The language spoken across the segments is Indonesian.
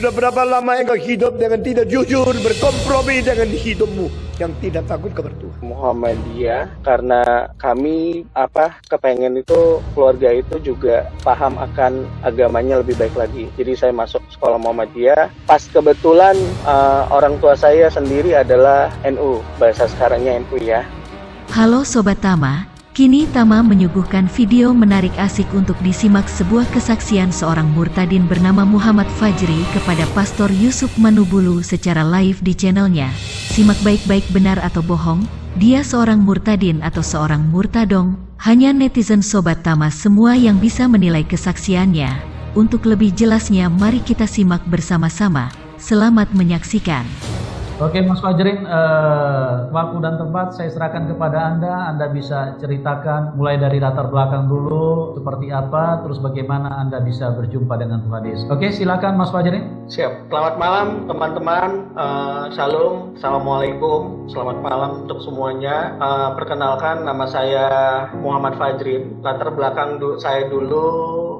Sudah berapa lama engkau hidup dengan tidak jujur, berkompromi dengan hidupmu yang tidak takut kepada Tuhan? Muhammadiyah, karena kami kepengen itu keluarga itu juga paham akan agamanya lebih baik lagi. Jadi saya masuk sekolah Muhammadiyah. Pas kebetulan orang tua saya sendiri adalah NU, bahasa sekarangnya NU ya. Halo Sobat Tama, kini Tama menyuguhkan video menarik asik untuk disimak sebuah kesaksian seorang murtadin bernama Muhammad Fajri kepada Pastor Yusuf Manubulu secara live di channelnya. Simak baik-baik benar atau bohong, dia seorang murtadin atau seorang murtadong, hanya netizen Sobat Tama semua yang bisa menilai kesaksiannya. Untuk lebih jelasnya mari kita simak bersama-sama. Selamat menyaksikan. Oke Mas Fajrin, waktu dan tempat saya serahkan kepada Anda bisa ceritakan mulai dari latar belakang dulu, seperti apa, terus bagaimana Anda bisa berjumpa dengan Tuhan Yesus. Oke, silakan Mas Fajrin. Siap, selamat malam teman-teman, Shalom, Assalamualaikum, selamat malam untuk semuanya. Perkenalkan, nama saya Muhammad Fajrin, latar belakang saya dulu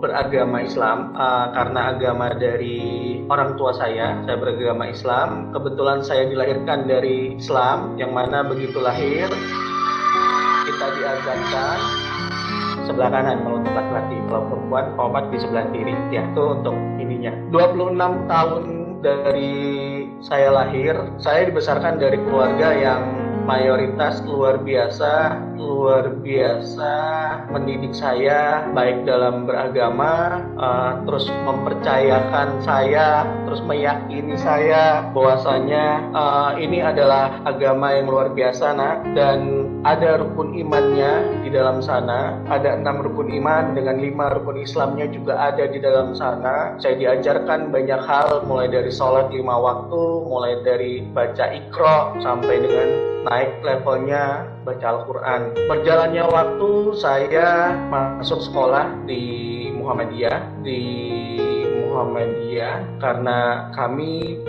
beragama Islam, karena agama dari orang tua saya beragama Islam. Kebetulan saya dilahirkan dari Islam, yang mana begitu lahir kita diazankan sebelah kanan kalau untuk laki-laki, kalau perempuan obat di sebelah kiri ya. Itu untuk ininya. 26 tahun dari saya lahir, saya dibesarkan dari keluarga yang mayoritas luar biasa mendidik saya baik dalam beragama, terus mempercayakan saya, terus meyakini saya bahwasanya ini adalah agama yang luar biasa nak, dan ada rukun imannya di dalam sana, ada 6 rukun iman dengan 5 rukun Islamnya juga ada di dalam sana. Saya diajarkan banyak hal, mulai dari sholat 5 waktu, mulai dari baca Iqra sampai dengan naik levelnya baca Al-Quran. Berjalannya waktu saya masuk sekolah di Muhammadiyah, karena kami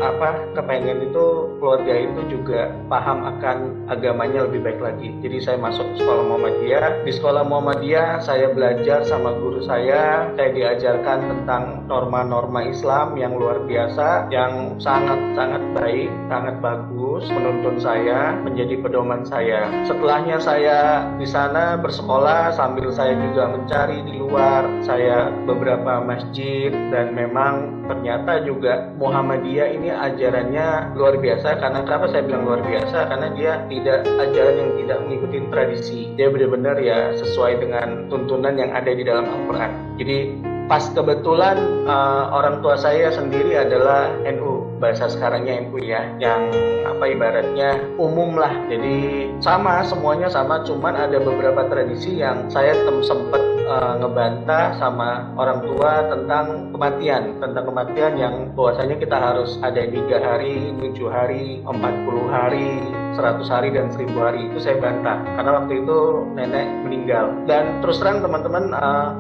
kepengen itu keluarga itu juga paham akan agamanya lebih baik lagi. Jadi saya masuk sekolah Muhammadiyah. Di sekolah Muhammadiyah saya belajar sama guru saya diajarkan tentang norma-norma Islam yang luar biasa, yang sangat baik, sangat bagus, menuntun saya, menjadi pedoman saya. Setelahnya saya di sana bersekolah sambil saya juga mencari di luar saya beberapa masjid, dan memang ternyata juga Muhammadiyah ini ajarannya luar biasa. Karena kenapa saya bilang luar biasa? Karena dia tidak ajaran yang tidak mengikuti tradisi. Dia benar-benar ya sesuai dengan tuntunan yang ada di dalam Al-Quran. Jadi pas kebetulan orang tua saya sendiri adalah NU, bahasa sekarangnya NU ya, yang ibaratnya umum lah. Jadi semuanya sama, cuman ada beberapa tradisi yang saya sempat ngebantah sama orang tua tentang kematian yang bahwasanya kita harus ada 3 hari, 7 hari, 40 hari, 100 hari dan 1000 hari. Itu saya bantah karena waktu itu nenek meninggal. Dan terus terang teman-teman,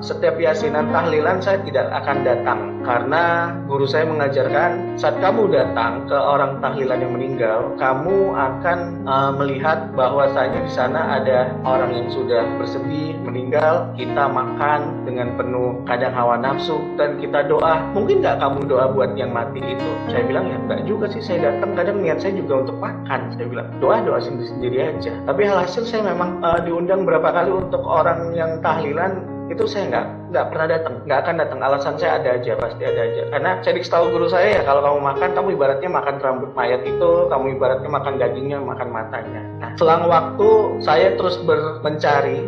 setiap yasinan tahlilan saya tidak akan datang, karena guru saya mengajarkan saat kamu datang ke orang tahlilan yang meninggal, kamu akan melihat bahwasanya di sana ada orang yang sudah bersedih meninggal. Kita makan dengan penuh kadang hawa nafsu dan kita doa. Mungkin nggak kamu doa buat yang mati itu? Saya bilang ya enggak juga sih, saya datang kadang niat saya juga untuk makan. Saya bilang doa sendiri aja. Tapi hasil saya memang diundang berapa kali untuk orang yang tahlilan, itu saya nggak pernah datang, nggak akan datang. Alasan saya ada aja, pasti ada aja. Karena saya dikasih tahu guru saya ya, kalau kamu makan, kamu ibaratnya makan rambut mayat itu, kamu ibaratnya makan dagingnya, makan matanya. Nah, selang waktu saya terus mencari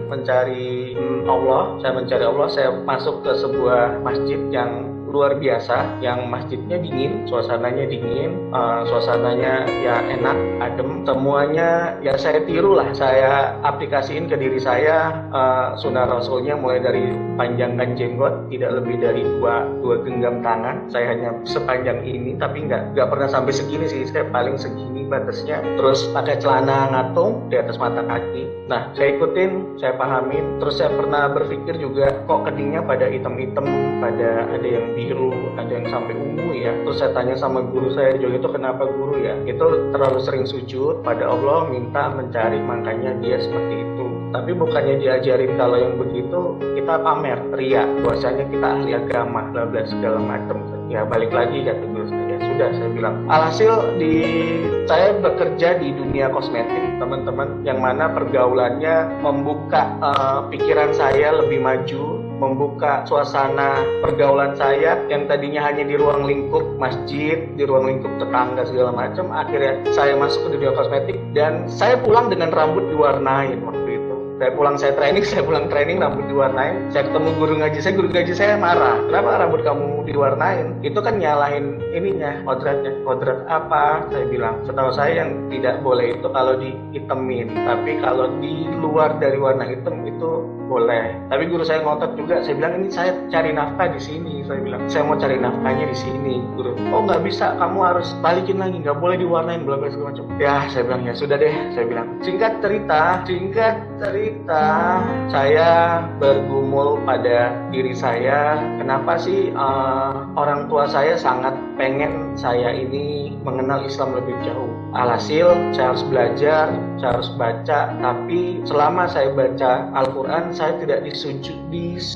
Allah. Saya masuk ke sebuah masjid yang luar biasa, yang masjidnya dingin, suasananya dingin, suasananya ya enak, adem, semuanya ya saya tiru lah, saya aplikasiin ke diri saya sunnah rasulnya, mulai dari panjangkan jenggot tidak lebih dari dua genggam tangan. Saya hanya sepanjang ini, tapi nggak pernah sampai segini sih, saya paling segini batasnya. Terus pakai celana ngatung di atas mata kaki. Nah, saya ikutin, saya pahamin. Terus saya pernah berpikir juga, kok keningnya pada hitam-hitam, pada ada yang biru, ada yang sampai ungu ya. Terus saya tanya sama guru saya, "Jo, itu kenapa guru ya?" Itu terlalu sering sujud pada Allah, minta mencari, makanya dia seperti itu. Tapi bukannya diajarin kalau yang begitu kita pamer, ria, bahwasanya kita ahli agama, bla bla segala macam. Ya balik lagi kata guru saya. Ya sudah, saya bilang. Alhasil saya bekerja di dunia kosmetik, teman-teman, yang mana pergaulannya membuka pikiran saya lebih maju, membuka suasana pergaulan saya yang tadinya hanya di ruang lingkup masjid, di ruang lingkup tetangga segala macam. Akhirnya saya masuk ke dunia kosmetik dan saya pulang dengan rambut diwarnain waktu itu. Saya pulang training rambut diwarnain. Saya ketemu guru ngaji saya marah. Kenapa rambut kamu diwarnain? Itu kan nyalahin ininya, kodratnya. Kodrat apa? Saya bilang, setahu saya yang tidak boleh itu kalau dihitemin. Tapi kalau di luar dari warna hitam itu boleh. Tapi guru saya ngotot juga. Saya bilang, ini saya cari nafkah di sini. Saya bilang, saya mau cari nafkahnya di sini. Guru, oh nggak bisa, kamu harus balikin lagi, nggak boleh diwarnain, bla bla segala macam. Ya, saya bilang, ya sudah deh. Saya bilang, singkat cerita, saya bergumul pada diri saya. Kenapa sih orang tua saya sangat pengen saya ini mengenal Islam lebih jauh. Alhasil saya harus belajar, saya harus baca. Tapi selama saya baca Al-Quran, saya tidak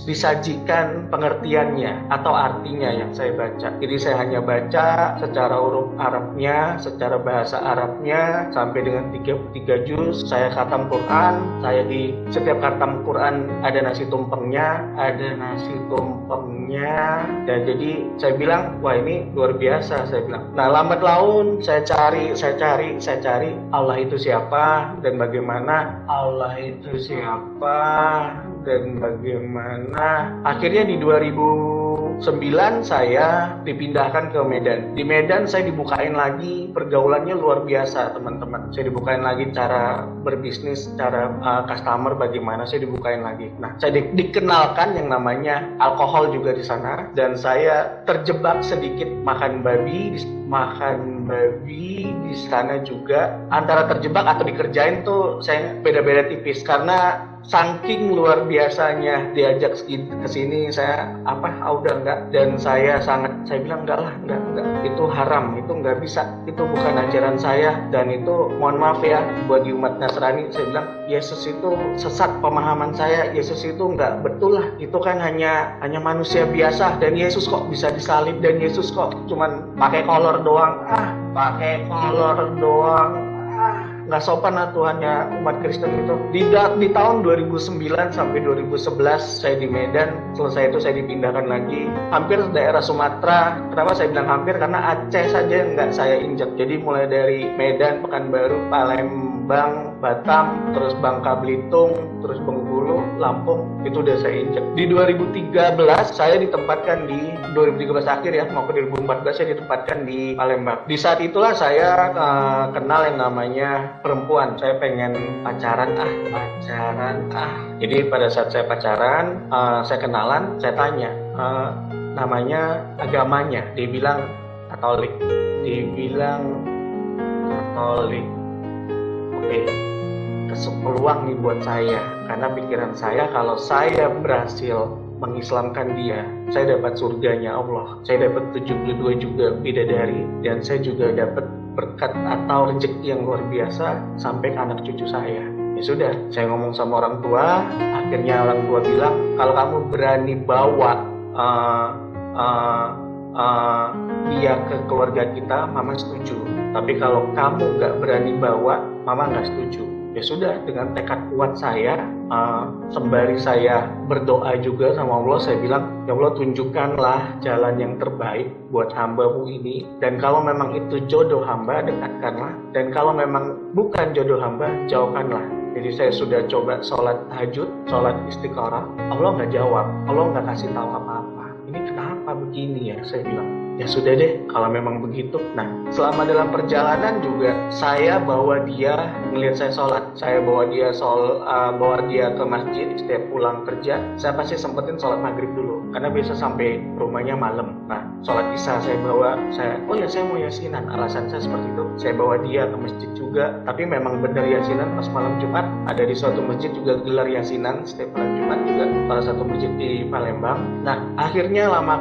disajikan pengertiannya atau artinya yang saya baca. Jadi saya hanya baca secara huruf Arabnya, secara bahasa Arabnya sampai dengan 3 juz. Saya khatam Quran. Saya di setiap khatam Quran ada nasi tumpengnya. Dan jadi saya bilang, wah ini luar biasa, saya bilang. Nah, lambat laun saya cari Allah itu siapa dan bagaimana. Akhirnya di 2009 saya dipindahkan ke Medan. Di Medan saya dibukain lagi, pergaulannya luar biasa, teman-teman. Saya dibukain lagi cara berbisnis, cara customer bagaimana, saya dibukain lagi. Nah, saya dikenalkan yang namanya alkohol juga di sana, dan saya terjebak sedikit makan babi di sana juga. Antara terjebak atau dikerjain tuh saya beda-beda tipis, karena saking luar biasanya diajak ke sini saya udah enggak. Dan saya bilang enggak, itu haram, itu enggak bisa, itu bukan ajaran saya. Dan itu mohon maaf ya buat di umat Nasrani, saya bilang Yesus itu sesat pemahaman saya. Yesus itu enggak betul lah, itu kan hanya manusia biasa. Dan Yesus kok bisa disalib, dan Yesus kok cuman pakai kolor doang. Nggak sopan lah Tuhannya umat Kristen itu. Di tahun 2009 sampai 2011 saya di Medan. Selesai itu saya dipindahkan lagi hampir daerah Sumatera. Kenapa saya bilang hampir? Karena Aceh saja nggak saya injak. Jadi mulai dari Medan, Pekanbaru, Palembang, Batam, terus Bangka Belitung, terus Bengkulu, Lampung, itu udah saya injak. Di 2013 saya ditempatkan di 2013 akhir ya, mau ke 2014 saya ditempatkan di Palembang. Di saat itulah saya kenal yang namanya perempuan. Saya pengen pacaran. Jadi pada saat saya pacaran, saya kenalan, saya tanya namanya, agamanya. Dia bilang Katolik. Oke, peluang nih buat saya, karena pikiran saya kalau saya berhasil mengislamkan dia, saya dapat surganya Allah, saya dapat 72 juga bidadari, dan saya juga dapat berkat atau rezeki yang luar biasa sampai ke anak cucu saya. Ya sudah, saya ngomong sama orang tua. Akhirnya orang tua bilang, kalau kamu berani bawa dia ke keluarga kita, mama setuju. Tapi kalau kamu nggak berani bawa, mama nggak setuju. Ya sudah, dengan tekad kuat saya, sembari saya berdoa juga sama Allah, saya bilang, ya Allah, tunjukkanlah jalan yang terbaik buat hamba-Mu ini. Dan kalau memang itu jodoh hamba, dekatkanlah. Dan kalau memang bukan jodoh hamba, jauhkanlah. Jadi saya sudah coba sholat tahajud, sholat istikharah, Allah nggak jawab, Allah nggak kasih tahu apa-apa. Ini kenapa begini ya, saya bilang. Ya sudah deh, kalau memang begitu. Nah, selama dalam perjalanan juga saya bawa dia, ngelihat saya sholat, saya bawa dia ke masjid. Setiap pulang kerja, saya pasti sempetin sholat maghrib dulu, karena biasa sampai rumahnya malam. Nah, sholat isya saya bawa, saya mau yasinan. Alasan saya seperti itu. Saya bawa dia ke masjid juga, tapi memang benar yasinan pas malam Jumat. Ada di suatu masjid juga gelar yasinan setiap malam Jumat juga, salah satu masjid di Palembang. Nah, akhirnya lama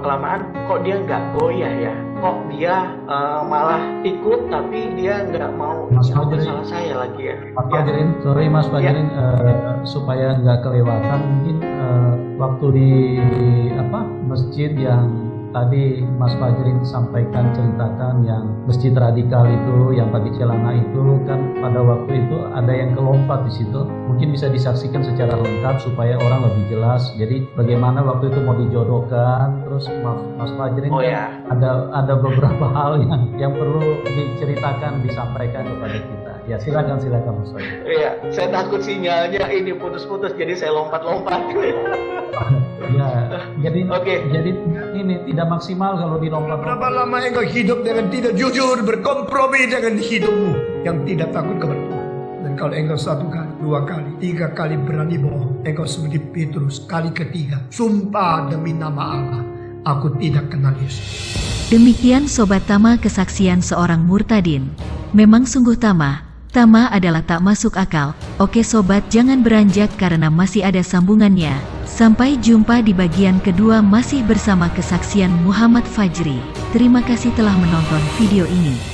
kelamaan kok dia nggak goyah ya, kok dia malah ikut tapi dia nggak mau Mas jawab Fajrin. masalah saya lagi ya. Mas Fajrin, sorry Mas Fajrin, supaya nggak kelewatan mungkin waktu di masjid yang tadi Mas Fajrin sampaikan, ceritakan yang masjid radikal itu, yang pakai celana itu kan pada waktu itu ada yang kelompat di situ. Mungkin bisa disaksikan secara lengkap supaya orang lebih jelas. Jadi bagaimana waktu itu mau dijodohkan, terus Mas Fajrin ada beberapa hal yang perlu diceritakan, disampaikan kepada kita. Ya silakan Mas Fajrin. Iya, saya takut sinyalnya ini putus-putus jadi saya lompat-lompat. Ya, jadi Oke. jadi ini tidak maksimal kalau dilompat. Berapa lama engkau hidup dengan tidak jujur, berkompromi dengan hidupmu yang tidak takut kepada Tuhan. Dan kalau engkau 1 kali, 2 kali, 3 kali berani bohong, engkau seperti Petrus kali ketiga, sumpah demi nama Allah, aku tidak kenal Yesus. Demikian Sobat Tama kesaksian seorang murtadin. Memang sungguh Tama adalah tak masuk akal. Oke Sobat, jangan beranjak karena masih ada sambungannya. Sampai jumpa di bagian kedua masih bersama kesaksian Muhammad Fajri. Terima kasih telah menonton video ini.